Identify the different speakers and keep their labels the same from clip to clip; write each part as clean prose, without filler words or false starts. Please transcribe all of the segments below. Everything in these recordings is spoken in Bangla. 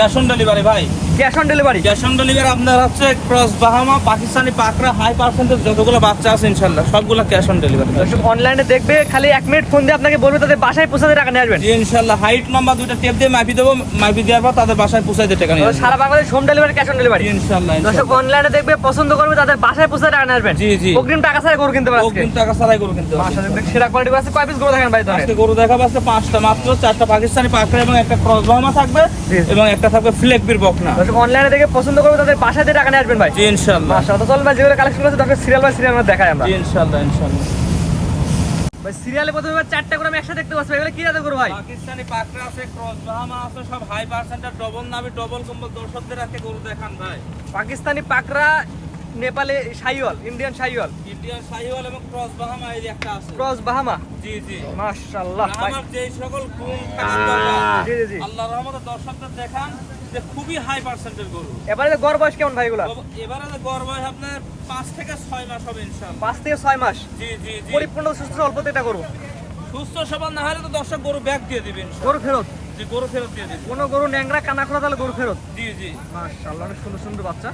Speaker 1: ক্যাশ অন ডেলিভারি ভাই,
Speaker 2: cash on delivery.
Speaker 1: Cash on delivery আপনার হচ্ছে ক্রস বাহামা, পাকিস্তানি পাকড়া, হাই পার্সেন্টেজ যতগুলো বাচ্চা আছে ইনশাল্লাহ সবগুলো ক্যাশ অন ডেলিভারি।
Speaker 2: দর্শক অনলাইনে দেখবে, খালি 1 মিনিট ফোন দিয়ে আপনাকে বলবে তাদের বাসায় পৌঁছাতে টাকা নিয়ে আসবেন।
Speaker 1: জি ইনশাল্লাহ, হাইট নাম্বার দুইটা টেপ দিয়ে মাপি দেবো, মাপি দেওয়ার পর তাদের বাসায় পৌঁছায় দিয়ে টাকা নিয়ে আসবেন।
Speaker 2: সারা Bangladesh home delivery, cash on delivery
Speaker 1: ইনশাল্লাহ।
Speaker 2: দর্শক অনলাইনে দেখবে, পছন্দ করবে, তাদের বাসায় পৌঁছাতে টাকা নিয়ে আসবেন।
Speaker 1: জি জি,
Speaker 2: অগ্রিম টাকা ছাড়া গরু কিনতে পারবে।
Speaker 1: অগ্রিম টাকা ছাড়াই গরু কিনতে পারবেন।
Speaker 2: মাশাআল্লাহ, সেরা কোয়ালিটি আছে। কয় পিস গরু দেখেন ভাই?
Speaker 1: আজকে গরু দেখাবো আজকে 5টা, মাত্র 4টা পাকিস্তানি পাকড়া এবং একটা ক্রস বাহামা থাকবে এবং একটা থাকবে ফ্লেকবির বকনা।
Speaker 2: দর্শক অনলাইনে দেখে পছন্দ করবে, তাদের বাসায় দিয়ে টাকা নিয়ে আসবেন ভাই।
Speaker 1: জি ইনশাল্লাহ।
Speaker 2: মাশাআল্লাহ, চলুন ভাই যেগুলো কালেকশন আছে দর্শক সিরিয়াল বাই সিরিয়াল আমরা দেখাই আমরা।
Speaker 1: জি ইনশাল্লাহ ইনশাল্লাহ।
Speaker 2: ভাই সিরিয়ালে প্রথমে 4টা করে আমি একসাথে দেখতে পাচ্ছি। এগুলো কি জাতের গরু ভাই?
Speaker 1: পাকিস্তানি পাকড়া আছে, ক্রস বাহামা আছে, সব হাই পার্সেন্টেজ, ডবল নাভি, ডবল কম্বল। দর্শকদের আজকে গরু দেখান ভাই।
Speaker 2: পাকিস্তানি পাকড়া, নেপালে শাহিওয়াল, ইন্ডিয়ান শাহিওয়াল,
Speaker 1: ইন্ডিয়ান শাহিওয়াল এবং ক্রস বাহামা এই যে একটা আছে।
Speaker 2: Cross Bahama.
Speaker 1: জি জি,
Speaker 2: মাশাআল্লাহ ভাই।
Speaker 1: আমার যে সকল গুণ থাকার দরকার,
Speaker 2: জি জি জি।
Speaker 1: আল্লাহর রহমতে দর্শকদের দেখান যে খুবই হাই পার্সেন্টের গরু।
Speaker 2: এবারে গড় বয়স কেমন ভাই এগুলা?
Speaker 1: এবারে যে গড় বয়স আপনার 5 থেকে 6 মাস হবে ইনশাআল্লাহ।
Speaker 2: 5 থেকে 6 মাস।
Speaker 1: জি জি জি,
Speaker 2: পরিপূর্ণ সুস্থ অল্পতে এটা করব।
Speaker 1: সুস্থ সবল না হলে তো দর্শক গরু ব্যাক দিয়ে দিবে ইনশাআল্লাহ।
Speaker 2: গরু ফেরত।
Speaker 1: জি, গরু ফেরত দিয়ে দিবে।
Speaker 2: কোন গরু ন্যাংরা কানা খোলা তাহলে গরু ফেরত।
Speaker 1: জি জি,
Speaker 2: মাশাআল্লাহ, অনেক সুন্দর সুন্দর বাচ্চা।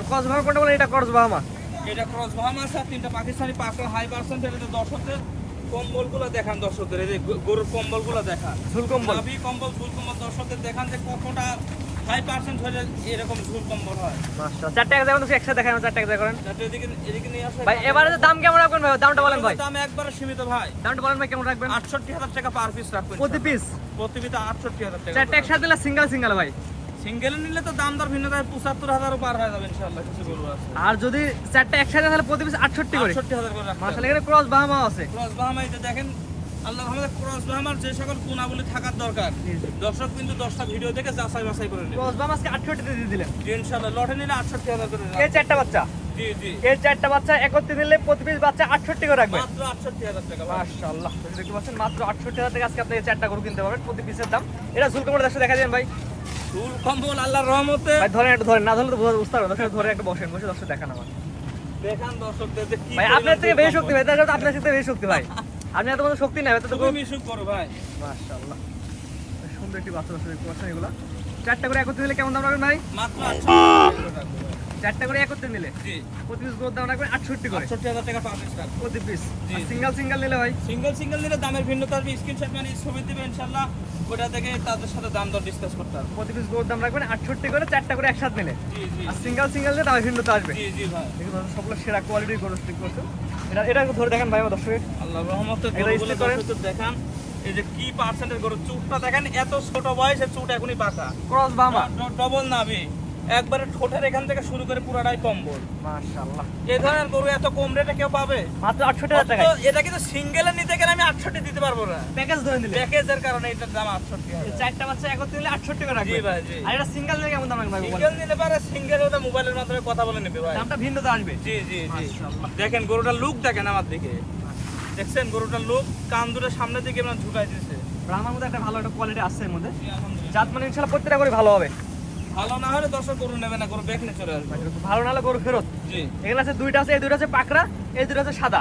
Speaker 2: ক্রস বাহামা কোনটা বলে? এটা ক্রস বাহামা।
Speaker 1: এটা ক্রস বাহামা আছে, আর 3টা পাকিস্তানি পাকড়া হাই পার্সেন্টের। এটা দর্শকদের কম্বলগুলো দেখান, দর্শকদের এই যে গরুর কম্বলগুলো দেখান,
Speaker 2: ঝুল কম্বল।
Speaker 1: নাভি কম্বল, ঝুল কম্বল। দর্শকদের দেখান যে কতটা হাই পার্সেন্ট হলে এরকম ঝুল কম্বল হয়।
Speaker 2: মাশাআল্লাহ, 4 টাকা দেখুন, একসাথে দেখাই, 4 টাকা করেন
Speaker 1: যাতে এদিকে এদিকে নিয়ে আসে
Speaker 2: ভাই। এবারে দাম কেমন রাখবেন ভাই? দামটা বলেন ভাই।
Speaker 1: দাম একবারে সীমিত ভাই।
Speaker 2: দামটা বলেন ভাই, কেমন রাখবেন?
Speaker 1: ৬৮,০০০ টাকা পার পিস রাখবেন
Speaker 2: প্রতি পিস?
Speaker 1: প্রতি পিস ৬৮,০০০ টাকা।
Speaker 2: 4টা একসাথে দিলে সিঙ্গেল সিঙ্গেল ভাই।
Speaker 1: সিঙ্গেল নিলে তো দাম দর ভিন্ন থাকে, ৭৫,০০০ পার হয়ে যাবে ইনশাআল্লাহ। কিছু গরু আছে,
Speaker 2: আর যদি 4টা একসাথে তাহলে প্রতি পিস 68 করে।
Speaker 1: ৬৮,০০০ করে রাখতে হবে।
Speaker 2: মাশাআল্লাহ, এখানে ক্রস বাহামা আছে।
Speaker 1: ক্রস বাহামা এই যে দেখেন, আল্লাহর রহমতে ক্রস বাহামার যে সকল গুণাবলী থাকার দরকার দর্শক কিন্তু 10টা ভিডিও দেখে যাচাই বাছাই করে নেবে।
Speaker 2: ক্রস বাহামা আজকে 68 দিয়ে দিলেন
Speaker 1: জি ইনশাআল্লাহ, লটে নিলে ৬৮,০০০ করে
Speaker 2: এই 4টা বাচ্চা।
Speaker 1: জি জি,
Speaker 2: এই 4টা বাচ্চা একত্রে নিলে প্রতি পিস বাচ্চা 68 করে রাখবেন।
Speaker 1: মাত্র ৬৮,০০০ টাকা ভাই।
Speaker 2: মাশাআল্লাহ, দেখতে পাচ্ছেন মাত্র 68,000 টাকা আজকে আপনি এই 4টা গরু কিনতে পারবেন প্রতি পিসের দাম। এটা ঝুল কম্বল দর্শক দেখা দেন ভাই।
Speaker 1: চুল কম্বল আল্লাহর রহমতে
Speaker 2: ভাই ধরেন, একটু ধরেন, না ধরলে তো বুঝতে পারবেন। দর্শক ধরে একটা বসেন, বসে দর্শক দেখান আমার
Speaker 1: দেখান দর্শকদের যে কি
Speaker 2: ভাই। আপনার থেকে বেশি শক্তি ভাই, তাহলে আপনার থেকে বেশি শক্তি ভাই। আপনি এত কোনো শক্তি নাই তো
Speaker 1: খুবই মিশুক করো ভাই।
Speaker 2: মাশাআল্লাহ, সুন্দর একটি বাচ্চা দর্শক দেখতে পাচ্ছেন। এগুলা 4টা করে একত্রে নিলে কেমন দাম রাখবেন ভাই?
Speaker 1: মাত্র ৬৮,০০০ টাকা রাখবো ভাই।
Speaker 2: 4টা করে একত্রে নিলে
Speaker 1: জি,
Speaker 2: প্রতি পিস গরুর দাম রাখবেন 68 করে
Speaker 1: ৬৮,০০০ টাকা পার পিস রাখবো।
Speaker 2: প্রতি পিস।
Speaker 1: জি।
Speaker 2: সিঙ্গেল সিঙ্গেল নিলে ভাই?
Speaker 1: সিঙ্গেল সিঙ্গেল নিলে দামের ভিন্নতা আসবে, স্ক্রিনশট মানে ছবি দিবে ইনশাআল্লাহ, ওটা থেকে তাদের সাথে দাম দর ডিসকাস করতে হবে।
Speaker 2: প্রতি পিস গরুর দাম রাখবেন 68 করে, 4টা করে একসাথে নিলে।
Speaker 1: জি জি
Speaker 2: আর সিঙ্গেল সিঙ্গেল নিলে দামের ভিন্নতা আসবে।
Speaker 1: জি জি ভাই,
Speaker 2: দেখুন সবগুলো সেরা কোয়ালিটির গরু স্টিক করছেন। এটা একটু ধরে দেখেন ভাই আমার দর্শক।
Speaker 1: আল্লাহর রহমতে
Speaker 2: এটা
Speaker 1: গরুগুলো
Speaker 2: stick করেন।
Speaker 1: দর্শকদের দেখান এই যে কি পার্সেন্টের গরু। চুটটা দেখেন, এত ছোট বয়সে চুট এখনই পাকা,
Speaker 2: ক্রস বাহামা।
Speaker 1: ডবল নাভি, একবারে ঠোঁটের এখান থেকে শুরু করে পুরাটাই কম্বল।
Speaker 2: মাশাআল্লাহ,
Speaker 1: এই ধরনের গরু এত কম রেটে কেউ পাবে?
Speaker 2: মাত্র 68,000 টাকা।
Speaker 1: অথচ এটা কিন্তু সিঙ্গেলে নিতে গেলে আমি ৬৮ দিতে পারবো না,
Speaker 2: প্যাকেজ ধরে নিলে
Speaker 1: প্যাকেজের কারণে এটার দাম ৬৮,০০০।
Speaker 2: 4টা বাচ্চা একত্রে নিলে 68 করে রাখবেন।
Speaker 1: জি ভাই জি,
Speaker 2: আর এটা সিঙ্গেল নিলে কেমন দাম রাখবেন ভাই বলেন?
Speaker 1: সিঙ্গেল নিলে পারে, সিঙ্গেল ওটা মোবাইলের মাধ্যমে কথা বলে নেবে ভাই।
Speaker 2: দামটা ভিন্নতা আসবে।
Speaker 1: জি জি জি,
Speaker 2: মাশাআল্লাহ।
Speaker 1: দেখেন গরুটার লুক দেখেন আমার দিকে, দেখছেন গরুটার লুক, কান দুটো সামনের দিকে মানে ঝুঁকাই দিয়েছে।
Speaker 2: ব্রাহ্মার মধ্যে একটা ভালো একটা কোয়ালিটি আছে এর মধ্যে।
Speaker 1: জি, আলহামদুলিল্লাহ।
Speaker 2: জাত মানে ইনশাআল্লাহ প্রত্যেকটা করে ভালো হবে।
Speaker 1: ভালো না হলে দর্শক গরু নেবে না, গরু বেকনে চলে আসবে।
Speaker 2: ভালো না হলে গরু ফেরত।
Speaker 1: জি,
Speaker 2: এখানে আছে দুইটা আছে, এই দুইটা আছে পাকড়া, এই দুইটা আছে সাদা।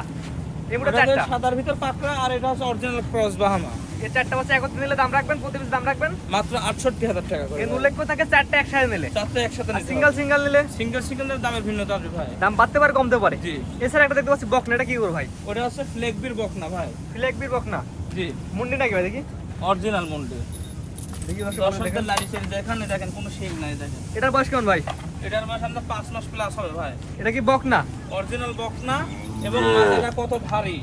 Speaker 2: এগুলো
Speaker 1: ওটা হচ্ছে
Speaker 2: 4টা।
Speaker 1: সাদার ভিতর পাকড়া, আর এটা হচ্ছে অরিজিনাল ক্রস বাহামা।
Speaker 2: এই 4টা বাচ্চা একত্রে নিলে দাম রাখবেন, প্রতি পিস দাম রাখবেন
Speaker 1: মাত্র ৬৮,০০০ টাকা করে।
Speaker 2: এর উল্লেখ থাকে 4টা একসাথে নিলে।
Speaker 1: চারটে একসাথে
Speaker 2: আর
Speaker 1: নিতে
Speaker 2: সিঙ্গেল
Speaker 1: হবে।
Speaker 2: সিঙ্গেল নিলে
Speaker 1: সিঙ্গেল সিঙ্গেল দামের ভিন্নতা আসবে ভাই।
Speaker 2: দাম বাড়তে পারে কমতে পারে।
Speaker 1: জি,
Speaker 2: এছাড়া একটা দেখতে পাচ্ছি বকনা, এটা কি করবো ভাই?
Speaker 1: ওটা হচ্ছে ফ্লেকবির বকনা ভাই।
Speaker 2: ফ্লেকবির বকনা,
Speaker 1: জি,
Speaker 2: মুন্ডি নাকি ভাই? দেখি
Speaker 1: অরিজিনাল মন্ডে।
Speaker 2: দেখি
Speaker 1: দর্শকদের লাইসেন্স দেখানে দেখেন, কোনো শেক নাই দেখেন।
Speaker 2: এটার বয়স কেমন ভাই?
Speaker 1: এটার মাস আমরা 5 মাস প্লাস হবে ভাই।
Speaker 2: এটা কি বকনা?
Speaker 1: অরিজিনাল বকনা এবং মাথাটা কত ভারী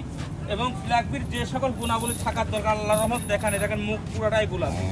Speaker 1: এবং ফ্ল্যাগবির যে সকল গুণাবলী থাকার দরকার আল্লাহর রহমত দেখান। দেখেন মুখ পুরাটাই গোলাপি,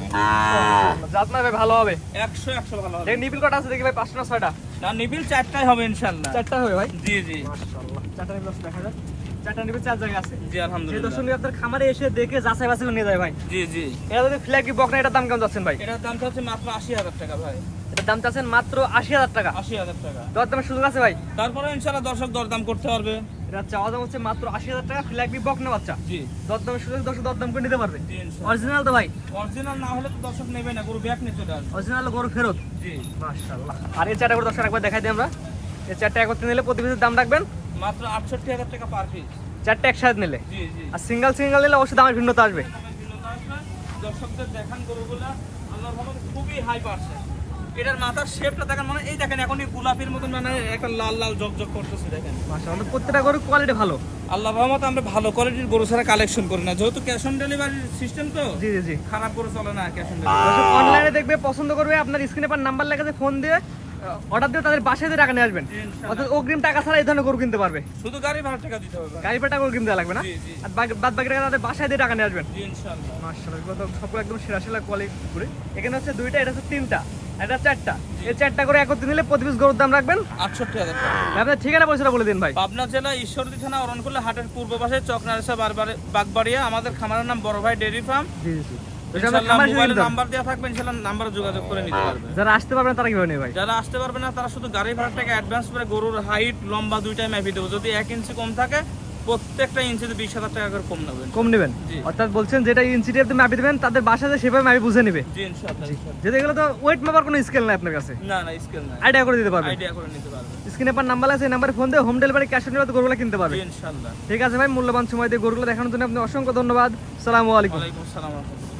Speaker 2: জাত না ভাই ভালো হবে।
Speaker 1: 100 ভালো হবে।
Speaker 2: দেখি নিবিল কটা আছে দেখি ভাই, 5টা না 6টা?
Speaker 1: না, নিবিল 4টাই হবে ইনশাআল্লাহ।
Speaker 2: 4টা হবে ভাই।
Speaker 1: জি জি
Speaker 2: মাশাআল্লাহ, 4টা নিবিল আছে দেখা যায়। 4টা নিবিল 4 জায়গা আছে।
Speaker 1: জি,
Speaker 2: সেই
Speaker 1: আলহামদুলিল্লাহ।
Speaker 2: দর্শক আপনার খামারে এসে দেখে যাচাই বাছাই করে নিয়ে যায় ভাই।
Speaker 1: জি জি,
Speaker 2: এটা যদি ফ্ল্যাগি বকনা, এটার দাম কেমন যাচ্ছেন ভাই?
Speaker 1: এটার দাম হচ্ছে মাত্র ৮০,০০০ টাকা ভাই।
Speaker 2: এটার দাম চাচ্ছেন মাত্র 80,000 টাকা।
Speaker 1: ৮০,০০০ টাকা।
Speaker 2: দরদামের সুযোগ আছে ভাই?
Speaker 1: তারপরে ইনশাআল্লাহ দর্শক দরদাম করতে পারবে।
Speaker 2: এটা চাওয়া দাম হচ্ছে মাত্র 80,000 টাকা, ফ্ল্যাগবি বকনা বাচ্চা।
Speaker 1: জি
Speaker 2: দরদামের সুযোগ দর্শক দরদাম করে নিতে পারবে।
Speaker 1: জি, ইনশাআল্লাহ।
Speaker 2: অরিজিনাল তো ভাই?
Speaker 1: অরিজিনাল না হলে তো দর্শক নেবে না, গরু ব্যাক নিয়ে চলে আসবে।
Speaker 2: অরিজিনাল গরু ফেরত।
Speaker 1: জি,
Speaker 2: মাশাআল্লাহ। আর এই 4টা করে দর্শক একবার দেখাই দিই আমরা। এই 4টা একত্রে নিলে প্রতি পিসের দাম রাখবেন
Speaker 1: মাত্র ৬৮,০০০ টাকা পার পিস।
Speaker 2: 4টা একসাথে নিলে।
Speaker 1: জি জি,
Speaker 2: আর সিঙ্গেল সিঙ্গেল নিলে অবশ্যই দামের ভিন্নতা আসবে।
Speaker 1: দর্শকদের দেখান গরুগুলা আল্লাহর রহমতে খুবই হাই পার্সেন্ট। এটার মাথার শেপটা দেখেন, মানে এই দেখেন এখন এই গোলাপির মতন মানে একটা লাল লাল জকজক করতেছে দেখেন।
Speaker 2: মাশাআল্লাহ, প্রত্যেকটা গরুর কোয়ালিটি ভালো।
Speaker 1: আল্লাহর রহমতে আমরা ভালো কোয়ালিটির গরু ছাড়া কালেকশন করি না, যেহেতু ক্যাশ অন ডেলিভারি সিস্টেম তো।
Speaker 2: জি জি জি।
Speaker 1: খারাপ গরু চলে না ক্যাশ অন ডেলিভারি।
Speaker 2: দর্শক অনলাইনে দেখবে, পছন্দ করবে, আপনার স্ক্রিনে পার নাম্বার লেখাতে ফোন দিয়ে অর্ডার দিয়ে তাদের বাসায় দিয়ে টাকা নিয়ে আসবেন।
Speaker 1: ইনশাআল্লাহ।
Speaker 2: অর্থাৎ অগ্রিম টাকা ছাড়া এই ধরনের গরু কিনতে পারবে।
Speaker 1: শুধু গাড়ি ভাড়া টাকা দিতে হবে।
Speaker 2: গাড়ি পেটা অগ্রিম দেওয়া লাগবে না,
Speaker 1: জি, জি।
Speaker 2: আর বাদ বাকি টাকা তাদের বাসায় দিয়ে টাকা নিয়ে আসবেন।
Speaker 1: জি ইনশাআল্লাহ।
Speaker 2: মাশাআল্লাহ, এগুলো তো সবগুলো একদম সেরা সেরা কোয়ালিটি করে। এখানে হচ্ছে দুইটা, এটা হচ্ছে তিনটা, এটা চারটা। এই চারটা করে একত্রে নিলে প্রতি পিস গরুর দাম রাখবেন
Speaker 1: 68,000 টাকা।
Speaker 2: ভাই, আপনার ঠিকানা পয়সাটা বলে দিন ভাই।
Speaker 1: পাবনা জেলা ঈশ্বরদী থানা অরণকুলা হাটের পূর্ব পাশে চকনারেসা বাগবাড়িয়া। আমাদের খামারের নাম বড় ভাই ডেইরি ফার্ম।
Speaker 2: জি জি।
Speaker 1: ইনশাআল্লাহ মোবাইলের নাম্বার দেওয়া থাকবে, ইনশাআল্লাহ নাম্বারে যোগাযোগ করে নিতে পারবে।
Speaker 2: যারা আসতে পারবেন তারা কিভাবে নেবে ভাই?
Speaker 1: যারা আসতে পারবে না তারা শুধু গাড়ি ভাড়া টাকা অ্যাডভান্স করে গরুর হাইট লম্বা দুইটাই মাপি দেবো। যদি 1 ইঞ্চি কম থাকে প্রত্যেকটা ইঞ্চিতে 20,000 টাকা করে কম নেবেন।
Speaker 2: কম নেবেন,
Speaker 1: জি।
Speaker 2: অর্থাৎ বলছেন যেটা ইঞ্চিটি আপনি মাপি দেবেন তাদের বাসাতে সেভাবে মাপি বুঝে নেবে।
Speaker 1: জি ইনশাআল্লাহ।
Speaker 2: যদি এগুলো তো ওয়েট মাপার কোনো স্কেল নাই আপনার কাছে,
Speaker 1: না না স্কেল নাই,
Speaker 2: আইডিয়া করে দিতে পারবেন।
Speaker 1: আইডিয়া করে নিতে পারবে।
Speaker 2: স্ক্রিনে পার নাম্বার আছে, এই নাম্বারে ফোন দিয়ে home delivery cash on delivery গরুগুলো কিনতে পারবে।
Speaker 1: জি ইনশাআল্লাহ।
Speaker 2: ঠিক আছে ভাই, মূল্যবান সময় দিয়ে গরুগুলো দেখানোর জন্য আপনি অসংখ্য ধন্যবাদ। আসসালামু আলাইকুম।
Speaker 1: ওয়ালাইকুম আসসালাম ওয়া রাহমাতুল্লাহ।